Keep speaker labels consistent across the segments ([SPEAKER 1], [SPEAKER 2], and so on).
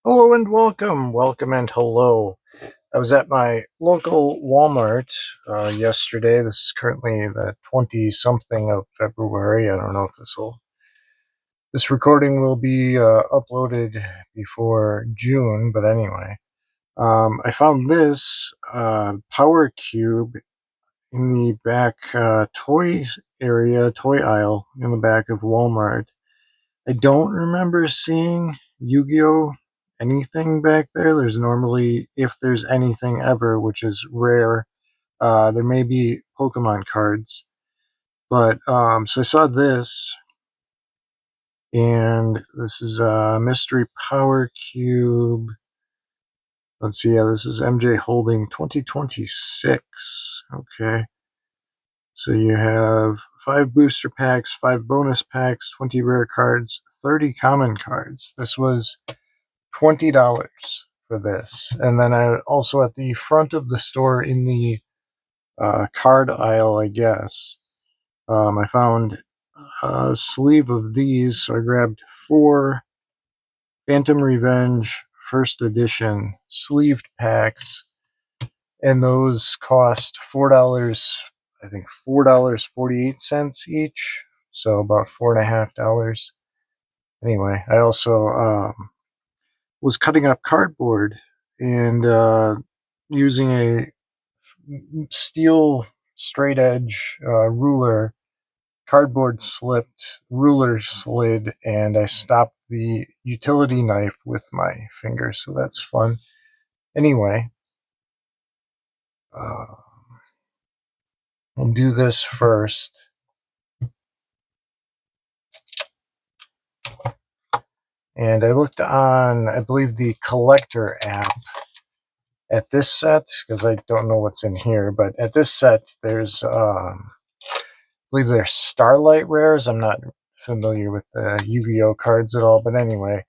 [SPEAKER 1] Hello and welcome, welcome and hello. I was at my local Walmart yesterday. This is currently the 20 something of February. I don't know if this recording will be uploaded before June, but anyway. I found this power cube in the back toy aisle in the back of Walmart. I don't remember seeing Yu-Gi-Oh! Anything back there. There's normally, if there's anything ever, which is rare, there may be Pokemon cards. But, so I saw this, and this is a Mystery Power Cube. Let's see, yeah, this is MJ Holding 2026. Okay. So you have 5 booster packs, 5 bonus packs, 20 rare cards, 30 common cards. This was $20 for this. And then I also at the front of the store in the card aisle, I guess, I found a sleeve of these. So I grabbed 4 Phantom Revenge first edition sleeved packs, and those cost $4. I think $4.48 each, so about $4.50. Anyway, I also was cutting up cardboard and using a steel straight edge ruler. Cardboard slipped, ruler slid, and I stopped the utility knife with my finger, so that's fun. Anyway, uh, we'll do this first. And I looked on, I believe, the collector app at this set, because I don't know what's in here, but at this set, there's, I believe they're Starlight Rares. I'm not familiar with the Yu-Gi-Oh cards at all, but anyway,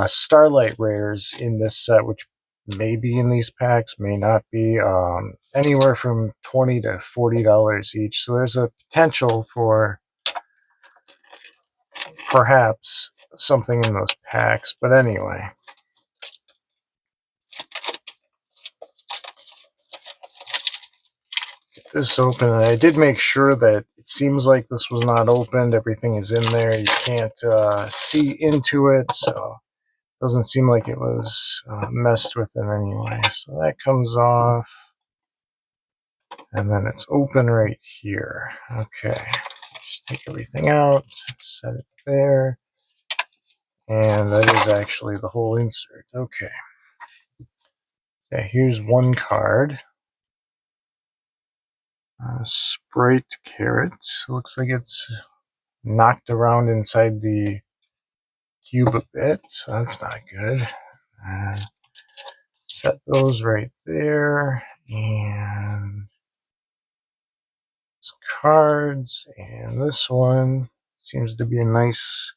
[SPEAKER 1] Starlight Rares in this set, which may be in these packs, may not be, anywhere from $20 to $40 each. So there's a potential for perhaps something in those packs, but anyway. This open, and I did make sure that it seems like this was not opened. Everything is in there. You can't see into it, so it doesn't seem like it was messed with in any way. So that comes off, and then it's open right here. Okay, just take everything out, set it there, and that is actually the whole insert. Okay. Okay, here's one card. Sprite Carrot. Looks like it's knocked around inside the cube a bit, so that's not good. Set those right there, and cards, and this one seems to be a nice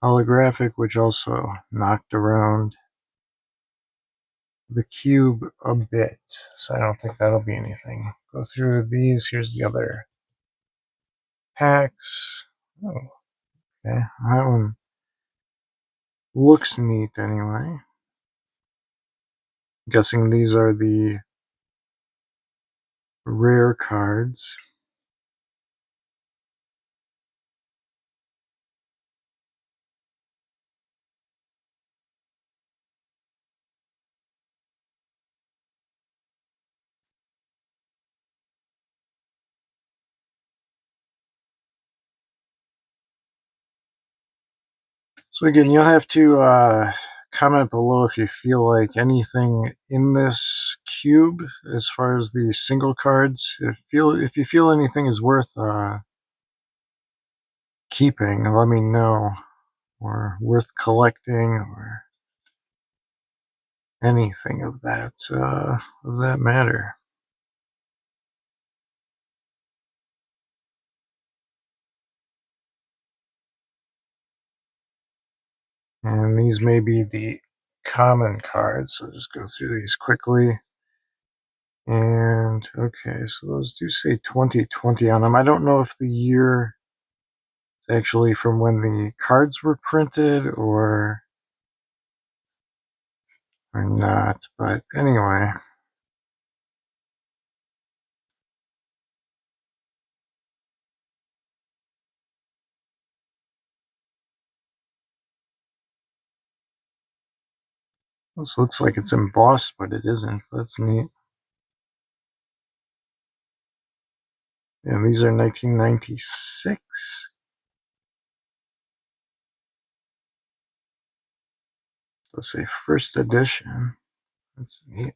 [SPEAKER 1] holographic, which also knocked around the cube a bit, so I don't think that'll be anything. Go through these. Here's the other packs. Oh, okay, that one looks neat anyway. I'm guessing these are the rare cards. So again, you'll have to comment below if you feel like anything in this cube, as far as the single cards, if you feel anything is worth keeping, let me know, or worth collecting, or anything of that matter. And these may be the common cards, so just go through these quickly. And okay, so those do say 2020 on them. I don't know if the year is actually from when the cards were printed, or or not, but anyway. This looks like it's embossed, but it isn't. That's neat. And these are 1996. Let's say first edition. That's neat.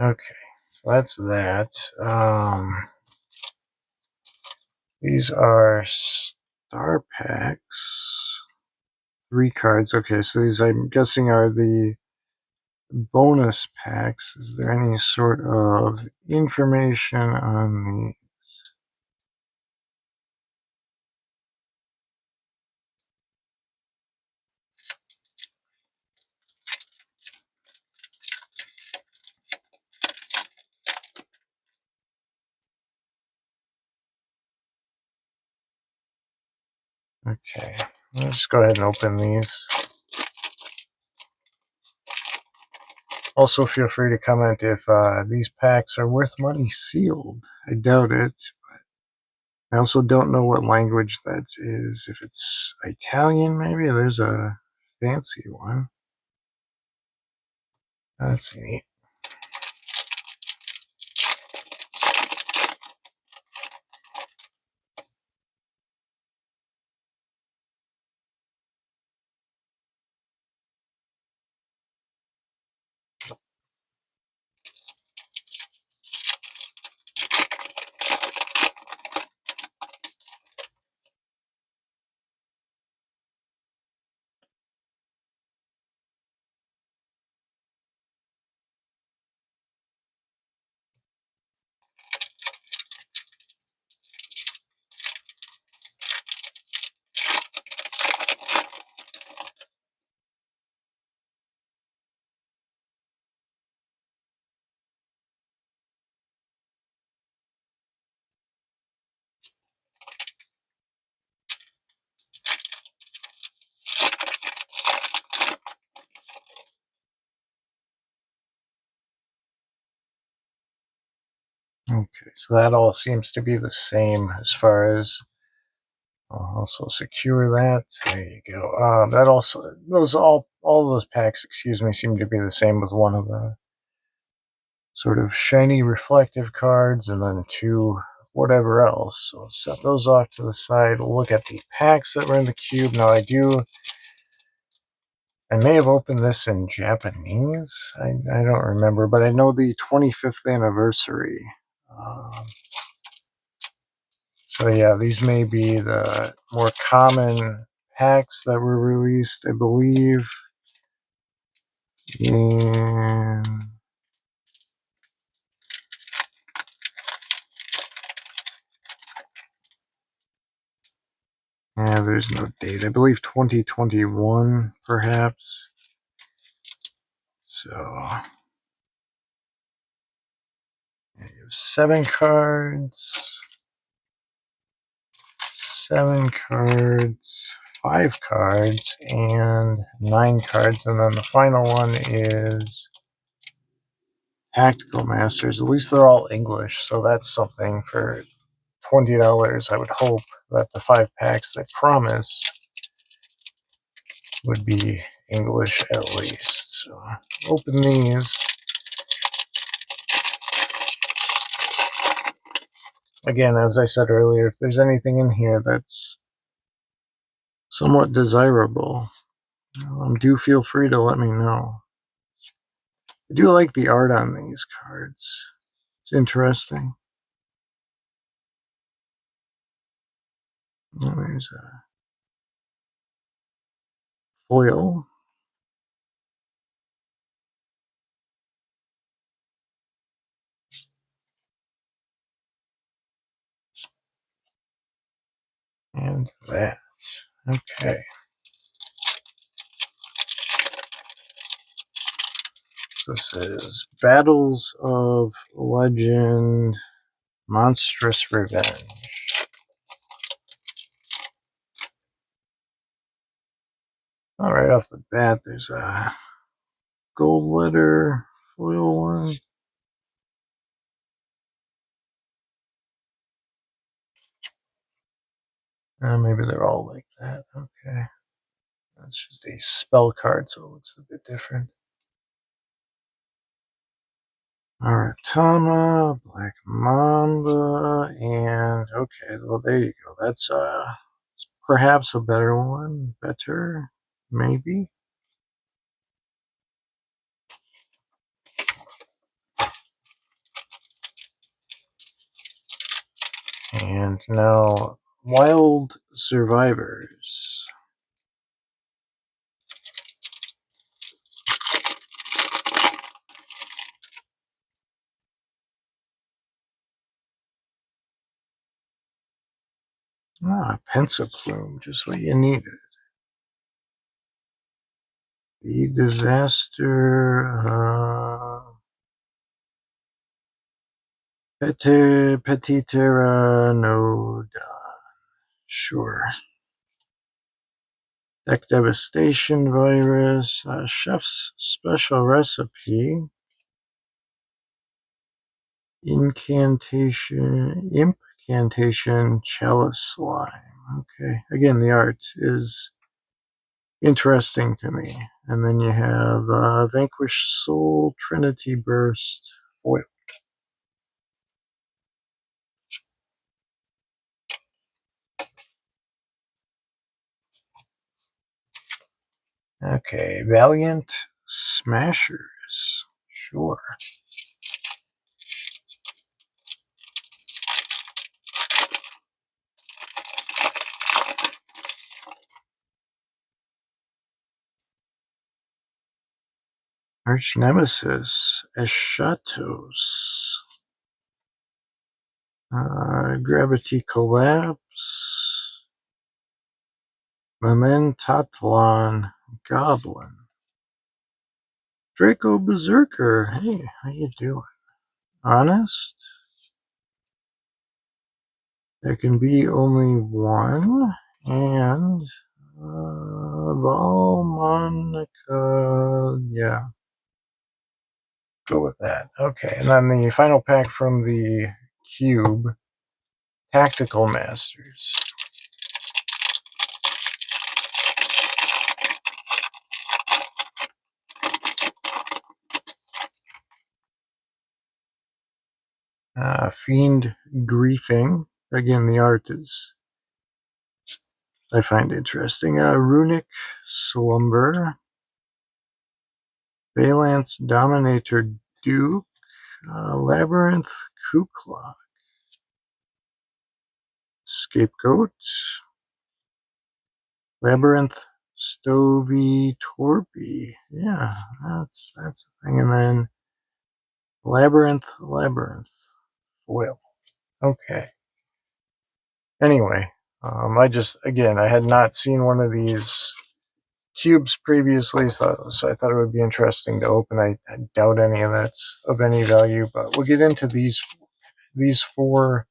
[SPEAKER 1] Okay, so that's that. These are star packs. 3 cards. Okay, so these I'm guessing are the bonus packs. Is there any sort of information on these? Okay, let's just go ahead and open these. Also, feel free to comment if these packs are worth money sealed. I doubt it. I also don't know what language that is. If it's Italian, maybe. There's a fancy one. That's neat. Okay, so that all seems to be the same as far as. I'll also secure that. There you go. That also, all those packs, excuse me, seem to be the same with one of the sort of shiny reflective cards and then 2 whatever else. So set those off to the side. We'll look at the packs that were in the cube. Now I may have opened this in Japanese. I don't remember, but I know the 25th anniversary. So yeah, these may be the more common packs that were released, I believe. And yeah, there's no date. I believe 2021, perhaps. So you have 7 cards, 7 cards, 5 cards, and 9 cards. And then the final one is Tactical Masters. At least they're all English, so that's something for $20. I would hope that the 5 packs they promise would be English at least. So open these. Again, as I said earlier, if there's anything in here that's somewhat desirable, do feel free to let me know. I do like the art on these cards. It's interesting. There's a foil. And that. Okay. This is Battles of Legend, Monstrous Revenge. All right, off the bat, there's a gold letter foil one. Maybe they're all like that. Okay. That's just a spell card, so it looks a bit different. Aratama, Black Mamba, and okay, well there you go. That's perhaps a better one. Better, maybe. And now Wild Survivors. Pensaplume, just what you needed. The Disaster, Petitera Noda. Sure. Deck Devastation Virus, Chef's Special Recipe, Incantation, Chalice Slime. Okay, again, the art is interesting to me. And then you have Vanquish Soul, Trinity Burst, foil. Okay, Valiant Smashers. Sure. Arch Nemesis, Eschatos. Gravity Collapse. Momentathlon Goblin. Draco Berserker. Hey, how you doing? Honest? There can be only one. And Valmonica. Yeah. Go with that. Okay, and then the final pack from the Cube. Tactical Masters. Fiend Griefing. Again, the art is, I find interesting. Runic Slumber. Valance Dominator Duke. Labyrinth Kukla. Scapegoat. Labyrinth Stovey Torpy. Yeah, that's the thing. And then Labyrinth foil. Okay. Anyway, I had not seen one of these cubes previously, so I thought it would be interesting to open. I doubt any of that's of any value, but we'll get into these four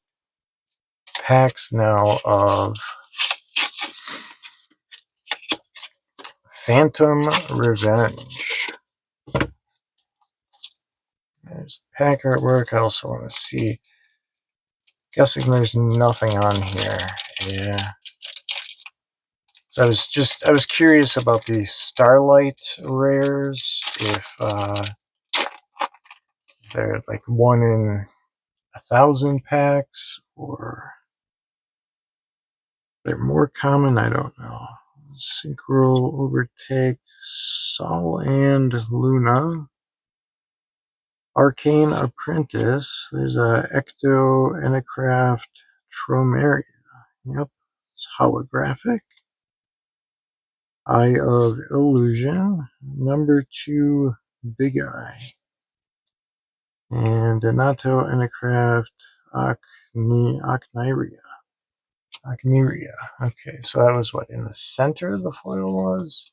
[SPEAKER 1] packs now of Phantom Revenge. There's pack artwork. I also want to see. Guessing there's nothing on here. Yeah. So I was curious about the Starlight rares, if they're like 1 in 1,000 packs, or they're more common. I don't know. Synchro Overtake, Sol and Luna. Arcane Apprentice. There's a Ecto Enacraft Tromeria. Yep, it's holographic. Eye of Illusion. Number 2 Big Eye. And Donato Enacraft Acniria. Okay, so that was what in the center the foil was.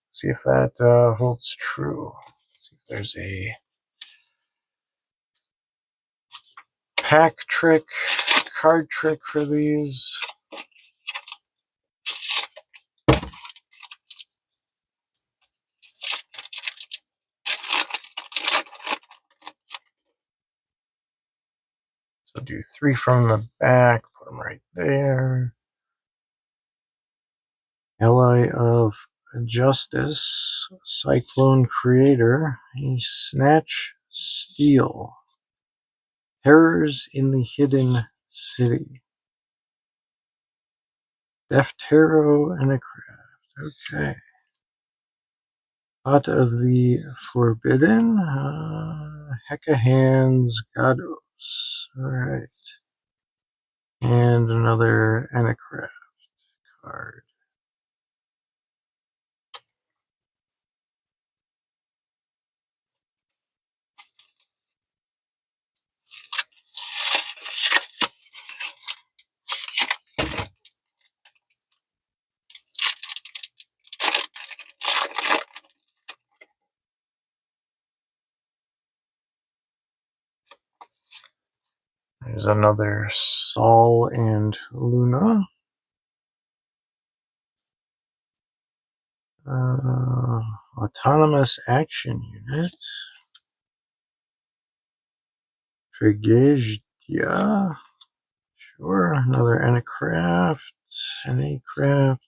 [SPEAKER 1] See if that holds true. See if There's a pack trick, card trick for these. So do 3 from the back, put them right there. Ally of Justice, Cyclone Creator, a Snatch Steel. Terrors in the Hidden City. Death Tarot and a Craft. Okay. Pot of the Forbidden. Hecka Hands Godos. Alright. And another Anacraft card. There's another Sol and Luna. Autonomous Action Unit. Trigedia. Sure, another Anacraft. Anacraft.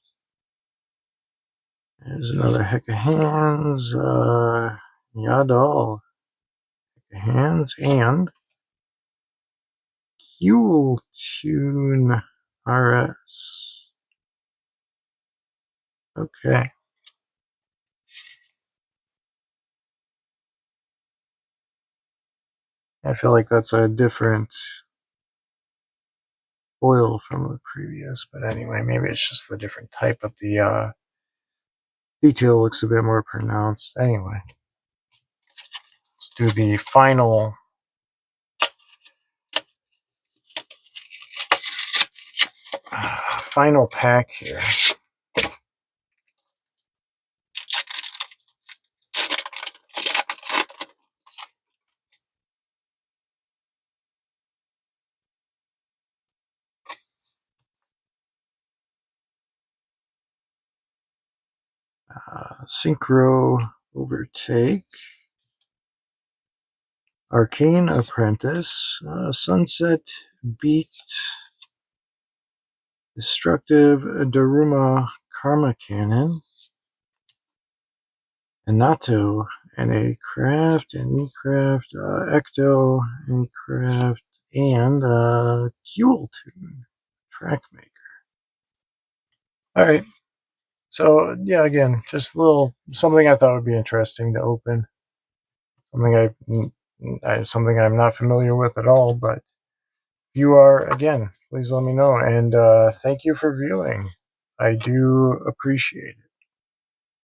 [SPEAKER 1] There's another Heck of Hands. Yadal. Heck of Hands. And Fuel Tune RS. Okay. I feel like that's a different foil from the previous, but anyway, maybe it's just the different type of the detail looks a bit more pronounced. Anyway, let's do the final pack here. Synchro Overtake, Arcane Apprentice, Sunset Beat, Destructive Daruma Karma Cannon, Anato, NA Craft, NE Craft, Ecto, NE Craft, and Fuel Tune Track Maker. Alright. So yeah, again, just a little something I thought would be interesting to open. Something I'm not familiar with at all, but if you are, again, please let me know. And thank you for viewing. I do appreciate it.